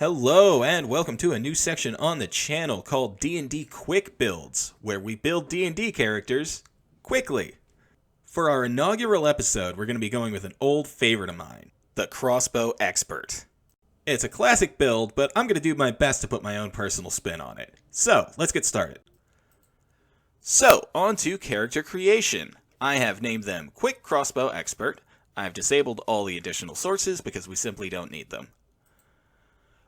Hello and welcome to a new section on the channel called D&D Quick Builds, where we build D&D characters quickly. For our inaugural episode, we're going to be going with an old favorite of mine, the Crossbow Expert. It's a classic build, but I'm going to do my best to put my own personal spin on it. So, let's get started. So, on to character creation. I have named them Quick Crossbow Expert. I've disabled all the additional sources because we simply don't need them.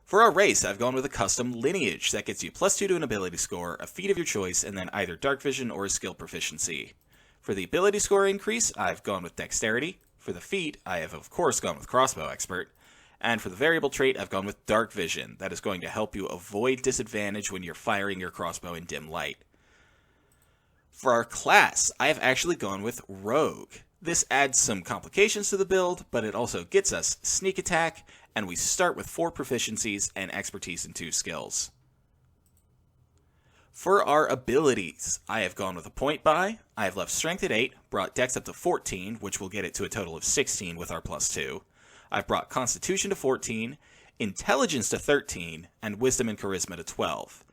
For our race, I've gone with a custom lineage that gets you +2 to an ability score, a feat of your choice, and then either dark vision or a skill proficiency. For the ability score increase, I've gone with dexterity. For the feat, I have of course gone with crossbow expert. And for the variable trait, I've gone with dark vision. That is going to help you avoid disadvantage when you're firing your crossbow in dim light. For our class, I have actually gone with rogue. This adds some complications to the build, but it also gets us sneak attack, and we start with 4 proficiencies and expertise in 2 skills. For our abilities, I have gone with a point buy. I have left strength at 8, brought dex up to 14, which will get it to a total of 16 with our +2. I've brought constitution to 14, intelligence to 13, and wisdom and charisma to 12.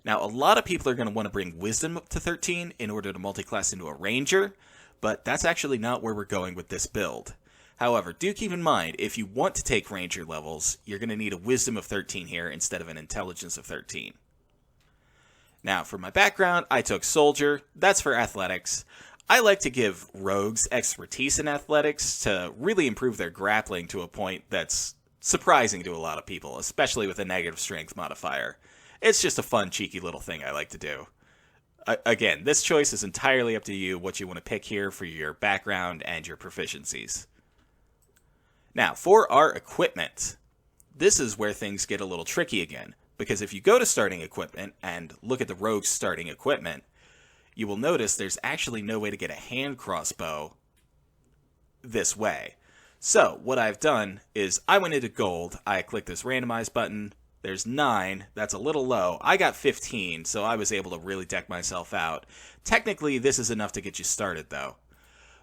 Now, a lot of people are going to want to bring wisdom up to 13 in order to multiclass into a ranger, but that's actually not where we're going with this build. However, do keep in mind, if you want to take ranger levels, you're going to need a wisdom of 13 here instead of an intelligence of 13. Now, for my background, I took soldier. That's for athletics. I like to give rogues expertise in athletics to really improve their grappling to a point that's surprising to a lot of people, especially with a negative strength modifier. It's just a fun, cheeky little thing I like to do. Again, this choice is entirely up to you what you want to pick here for your background and your proficiencies. Now, for our equipment, this is where things get a little tricky again, because if you go to starting equipment and look at the rogue's starting equipment, you will notice there's actually no way to get a hand crossbow this way. So, what I've done is I went into gold, I clicked this randomize button, there's 9, that's a little low. I got 15, so I was able to really deck myself out. Technically, this is enough to get you started, though,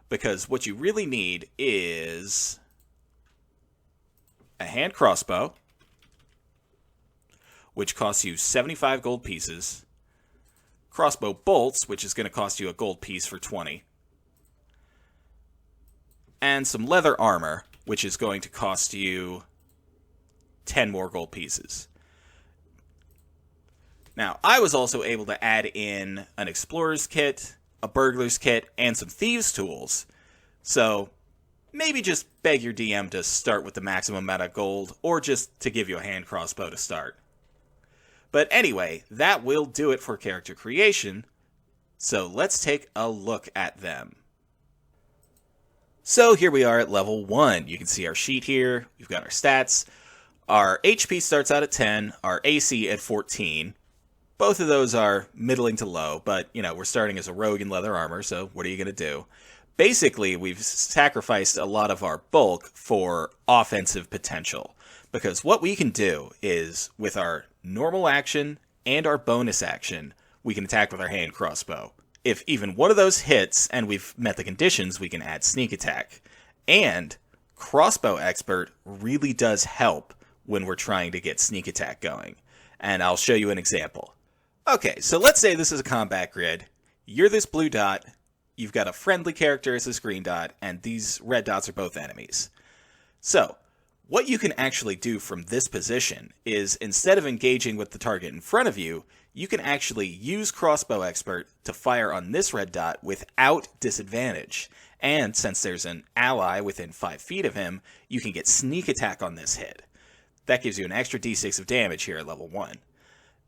because what you really need is a hand crossbow, which costs you 75 gold pieces, crossbow bolts, which is going to cost you a gold piece for 20, and some leather armor, which is going to cost you 10 more gold pieces. Now, I was also able to add in an explorer's kit, a burglar's kit, and some thieves' tools. So, maybe just beg your DM to start with the maximum amount of gold, or just to give you a hand crossbow to start. But anyway, that will do it for character creation, so let's take a look at them. So here we are at level 1. You can see our sheet here, we've got our stats. Our HP starts out at 10, our AC at 14. Both of those are middling to low, but, we're starting as a rogue in leather armor, so what are you going to do? Basically, we've sacrificed a lot of our bulk for offensive potential, because what we can do is, with our normal action and our bonus action, we can attack with our hand crossbow. If even one of those hits, and we've met the conditions, we can add sneak attack. And crossbow expert really does help when we're trying to get sneak attack going. And I'll show you an example. Okay, so let's say this is a combat grid. You're this blue dot, you've got a friendly character as this green dot, and these red dots are both enemies. So, what you can actually do from this position is, instead of engaging with the target in front of you, you can actually use crossbow expert to fire on this red dot without disadvantage. And since there's an ally within 5 feet of him, you can get sneak attack on this hit. That gives you an extra d6 of damage here at level 1.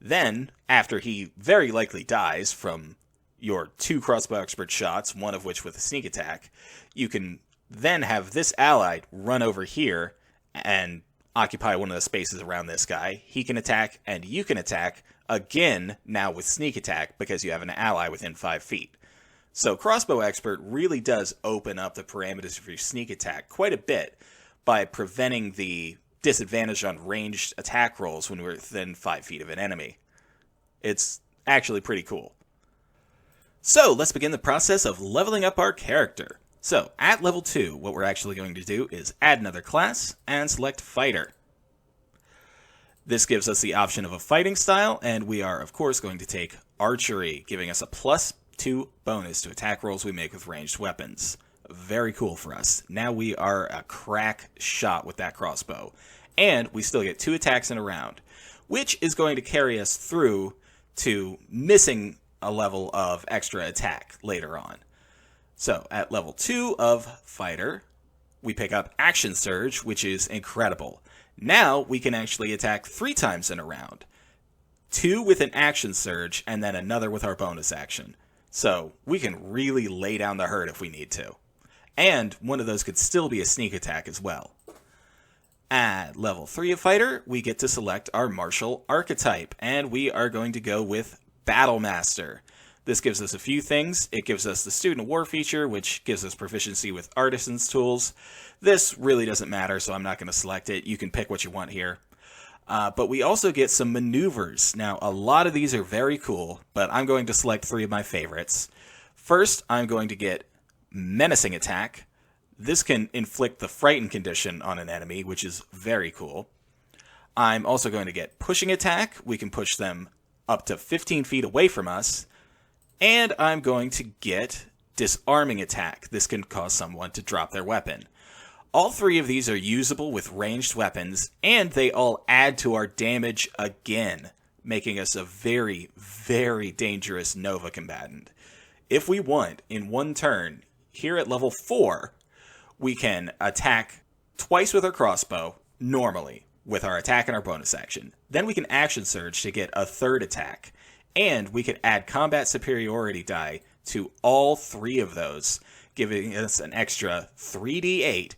Then, after he very likely dies from your 2 crossbow expert shots, one of which with a sneak attack, you can then have this ally run over here and occupy one of the spaces around this guy. He can attack, and you can attack, again, now with sneak attack, because you have an ally within 5 feet. So Crossbow Expert really does open up the parameters for your sneak attack quite a bit by preventing the disadvantage on ranged attack rolls when we're within 5 feet of an enemy. It's actually pretty cool. So let's begin the process of leveling up our character. So at level 2, what we're actually going to do is add another class and select Fighter. This gives us the option of a fighting style, and we are, of course, going to take archery, giving us a +2 bonus to attack rolls we make with ranged weapons. Very cool for us. Now we are a crack shot with that crossbow. And we still get 2 attacks in a round, which is going to carry us through to missing a level of extra attack later on. So at level 2 of Fighter, we pick up Action Surge, which is incredible. Now we can actually attack 3 times in a round. 2 with an Action Surge, and then another with our bonus action. So we can really lay down the hurt if we need to. And one of those could still be a sneak attack as well. At level 3 of Fighter, we get to select our martial archetype, and we are going to go with Battle Master. This gives us a few things. It gives us the Student of War feature, which gives us proficiency with Artisan's tools. This really doesn't matter, so I'm not going to select it. You can pick what you want here. But we also get some maneuvers. Now, a lot of these are very cool, but I'm going to select 3 of my favorites. First, I'm going to get Menacing Attack. This can inflict the frightened condition on an enemy, which is very cool. I'm also going to get Pushing Attack. We can push them up to 15 feet away from us. And I'm going to get Disarming Attack. This can cause someone to drop their weapon. All 3 of these are usable with ranged weapons, and they all add to our damage again, making us a very, very dangerous Nova combatant. If we want, in one turn, here at level 4, we can attack twice with our crossbow, normally, with our attack and our bonus action. Then we can Action Surge to get a 3rd attack. And we can add combat superiority die to all 3 of those, giving us an extra 3d8.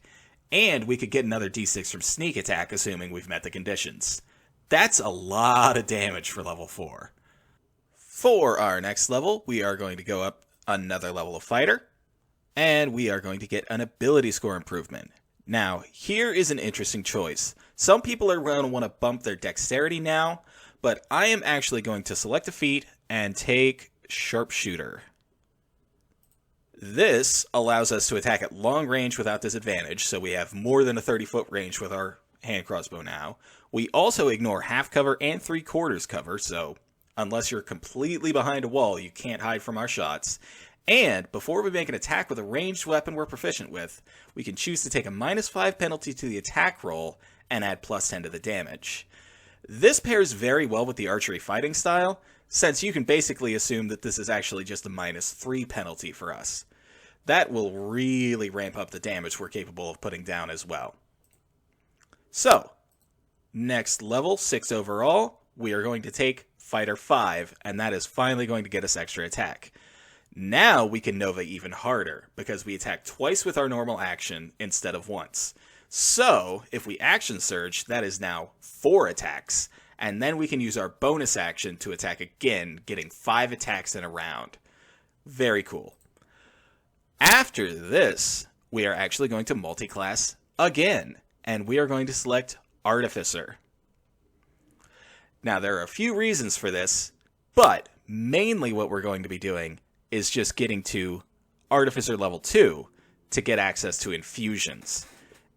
And we could get another d6 from sneak attack, assuming we've met the conditions. That's a lot of damage for level 4. For our next level, we are going to go up another level of Fighter. And we are going to get an ability score improvement. Now, here is an interesting choice. Some people are going to want to bump their dexterity now, but I am actually going to select a feat and take Sharpshooter. This allows us to attack at long range without disadvantage, so we have more than a 30-foot range with our hand crossbow now. We also ignore half cover and 3/4 cover, so unless you're completely behind a wall, you can't hide from our shots. And before we make an attack with a ranged weapon we're proficient with, we can choose to take a -5 penalty to the attack roll and add +10 to the damage. This pairs very well with the archery fighting style, since you can basically assume that this is actually just a -3 penalty for us. That will really ramp up the damage we're capable of putting down as well. So, next level, 6 overall, we are going to take Fighter 5, and that is finally going to get us extra attack. Now we can Nova even harder, because we attack twice with our normal action instead of once. So, if we Action Surge, that is now 4 attacks, and then we can use our bonus action to attack again, getting 5 attacks in a round. Very cool. After this, we are actually going to multi-class again, and we are going to select Artificer. Now, there are a few reasons for this, but mainly what we're going to be doing is just getting to Artificer level 2 to get access to infusions.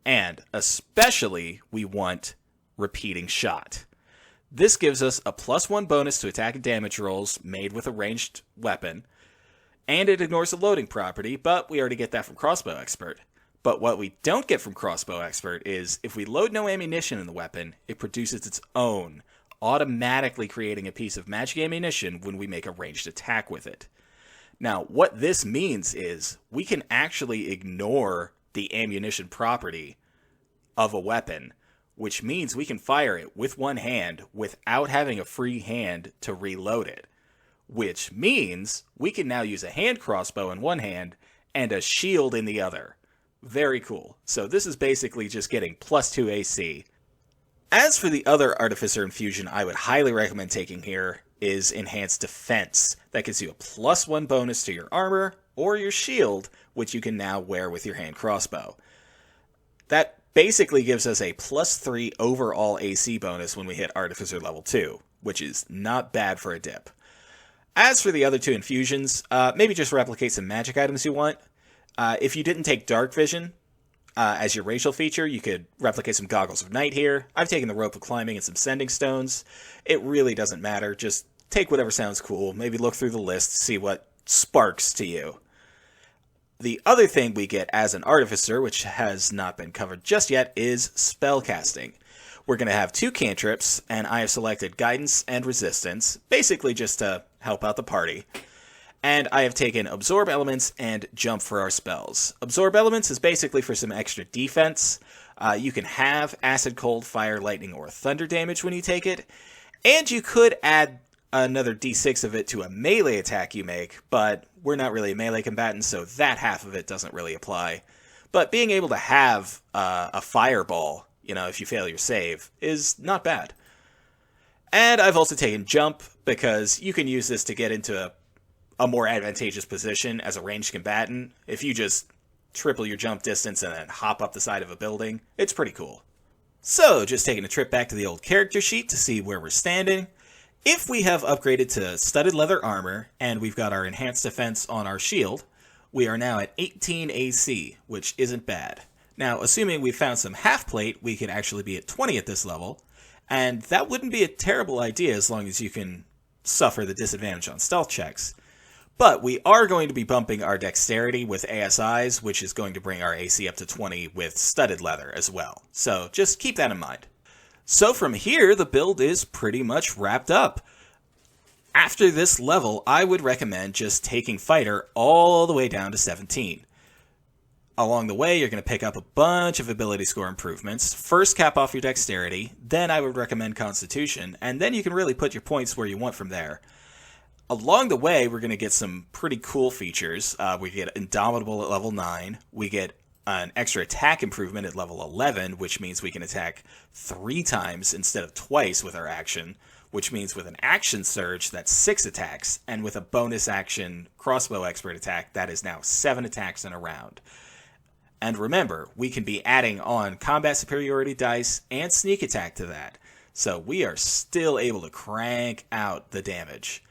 And especially, we want Repeating Shot. This gives us a +1 bonus to attack and damage rolls made with a ranged weapon, and it ignores the loading property, but we already get that from Crossbow Expert. But what we don't get from Crossbow Expert is, if we load no ammunition in the weapon, it produces its own, automatically creating a piece of magic ammunition when we make a ranged attack with it. Now, what this means is, we can actually ignore the ammunition property of a weapon, which means we can fire it with one hand without having a free hand to reload it. Which means we can now use a hand crossbow in one hand and a shield in the other. Very cool. So this is basically just getting +2 AC. As for the other Artificer infusion I would highly recommend taking here is Enhanced Defense. That gives you a +1 bonus to your armor or your shield, which you can now wear with your hand crossbow. That basically gives us a +3 overall AC bonus when we hit Artificer level 2, which is not bad for a dip. As for the other 2 infusions, maybe just replicate some magic items you want. If you didn't take Dark Vision, As your racial feature, you could replicate some Goggles of Night here. I've taken the Rope of Climbing and some Sending Stones. It really doesn't matter. Just take whatever sounds cool. Maybe look through the list, see what sparks to you. The other thing we get as an Artificer, which has not been covered just yet, is Spellcasting. We're going to have 2 cantrips, and I have selected Guidance and Resistance, basically just to help out the party. And I have taken Absorb Elements and Jump for our spells. Absorb Elements is basically for some extra defense. You can have Acid, Cold, Fire, Lightning, or Thunder damage when you take it. And you could add another d6 of it to a melee attack you make, but we're not really a melee combatant, so that half of it doesn't really apply. But being able to have a fireball, if you fail your save, is not bad. And I've also taken Jump, because you can use this to get into a more advantageous position as a ranged combatant. If you just triple your jump distance and then hop up the side of a building, it's pretty cool. So, just taking a trip back to the old character sheet to see where we're standing. If we have upgraded to Studded Leather Armor, and we've got our Enhanced Defense on our shield, we are now at 18 AC, which isn't bad. Now, assuming we found some half plate, we could actually be at 20 at this level, and that wouldn't be a terrible idea as long as you can suffer the disadvantage on stealth checks. But we are going to be bumping our dexterity with ASIs, which is going to bring our AC up to 20 with studded leather as well. So just keep that in mind. So from here, the build is pretty much wrapped up. After this level, I would recommend just taking Fighter all the way down to 17. Along the way, you're going to pick up a bunch of ability score improvements. First, cap off your dexterity, then I would recommend Constitution, and then you can really put your points where you want from there. Along the way, we're going to get some pretty cool features. We get Indomitable at level 9. We get an extra attack improvement at level 11, which means we can attack 3 times instead of twice with our action, which means with an action surge, that's 6 attacks, and with a bonus action Crossbow expert attack, that is now 7 attacks in a round. And remember, we can be adding on combat superiority dice and sneak attack to that, so we are still able to crank out the damage.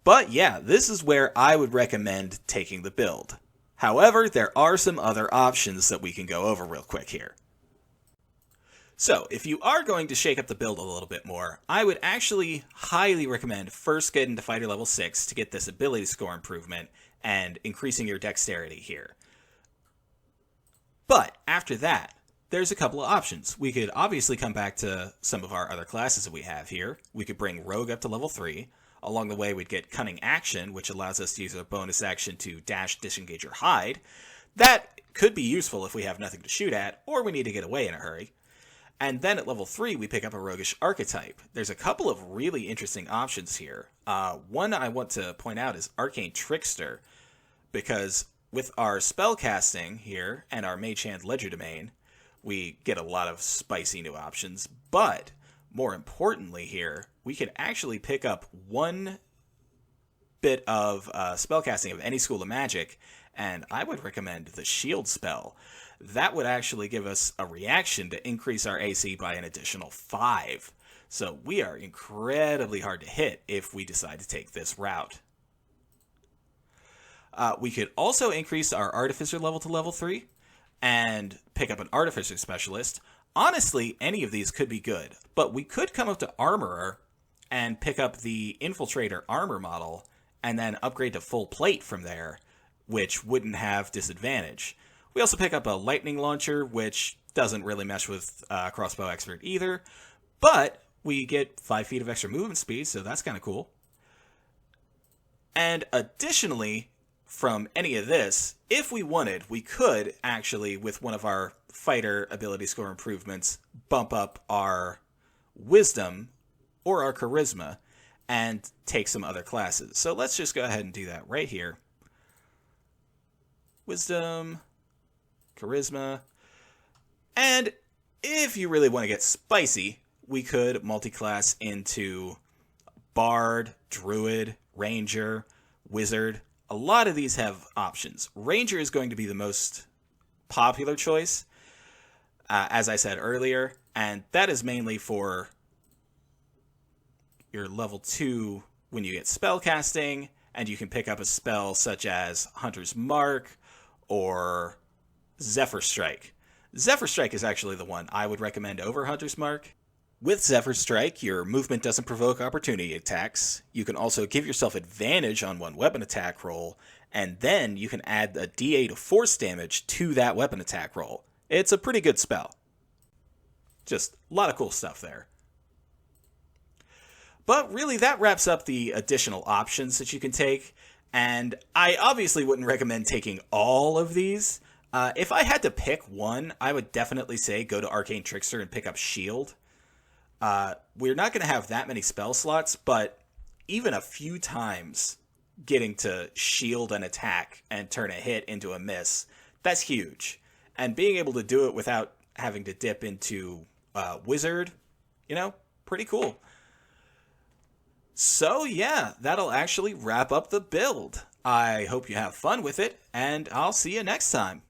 But yeah, this is where I would recommend taking the build. However, there are some other options that we can go over real quick here. So, if you are going to shake up the build a little bit more, I would actually highly recommend first getting to Fighter level 6 to get this ability score improvement and increasing your dexterity here. But after that, there's a couple of options. We could obviously come back to some of our other classes that we have here. We could bring Rogue up to level 3. Along the way, we'd get Cunning Action, which allows us to use a bonus action to dash, disengage, or hide. That could be useful if we have nothing to shoot at, or we need to get away in a hurry. And then at level 3, we pick up a Roguish Archetype. There's a couple of really interesting options here. One I want to point out is Arcane Trickster, because with our spellcasting here and our Mage Hand Legerdemain, we get a lot of spicy new options, but more importantly here, we can actually pick up 1 bit of spellcasting of any school of magic, and I would recommend the Shield spell. That would actually give us a reaction to increase our AC by an additional 5. So we are incredibly hard to hit if we decide to take this route. We could also increase our Artificer level to level 3 and pick up an Artificer Specialist. Honestly, any of these could be good, but we could come up to Armorer and pick up the Infiltrator armor model and then upgrade to full plate from there, which wouldn't have disadvantage. We also pick up a Lightning Launcher, which doesn't really mesh with Crossbow Expert either, but we get 5 feet of extra movement speed, so that's kind of cool. And additionally, from any of this, if we wanted, we could actually, with one of our fighter ability score improvements, bump up our Wisdom or our Charisma and take some other classes. So let's just go ahead and do that right here. Wisdom, Charisma, and if you really want to get spicy, we could multi-class into Bard, Druid, Ranger, Wizard. A lot of these have options. Ranger is going to be the most popular choice, as I said earlier, and that is mainly for your level 2 when you get spellcasting, and you can pick up a spell such as Hunter's Mark or Zephyr Strike. Zephyr Strike is actually the one I would recommend over Hunter's Mark. With Zephyr Strike, your movement doesn't provoke opportunity attacks. You can also give yourself advantage on one weapon attack roll, and then you can add a d8 of force damage to that weapon attack roll. It's a pretty good spell. Just a lot of cool stuff there. But really, that wraps up the additional options that you can take, and I obviously wouldn't recommend taking all of these. If I had to pick one, I would definitely say go to Arcane Trickster and pick up Shield. We're not going to have that many spell slots, but even a few times getting to shield an attack and turn a hit into a miss, that's huge. And being able to do it without having to dip into Wizard, pretty cool. So yeah, that'll actually wrap up the build. I hope you have fun with it, and I'll see you next time.